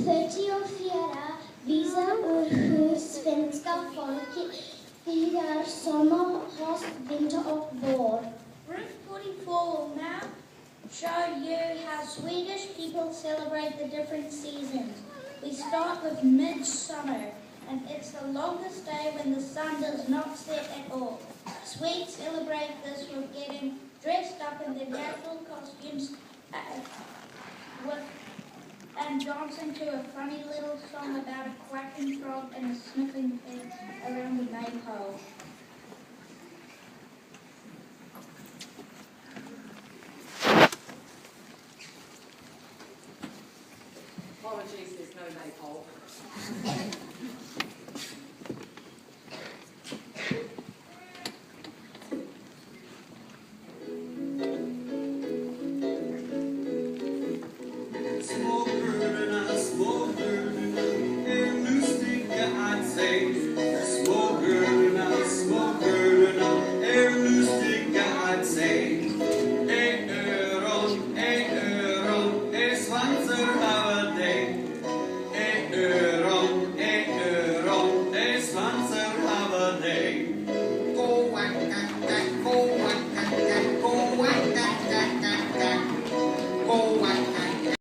34 visar hur svenska folket firar sommar, höst, vinter och vår. Route 44 will now show you how Swedish people celebrate the different seasons. We start with midsummer, and it's the longest day when the sun does not set at all. Swedes celebrate this with getting dressed up in their natural costumes and dancing to a funny little song about a quacking frog and a sniffing pig around the maypole. Apologies, there's no maypole. Svansen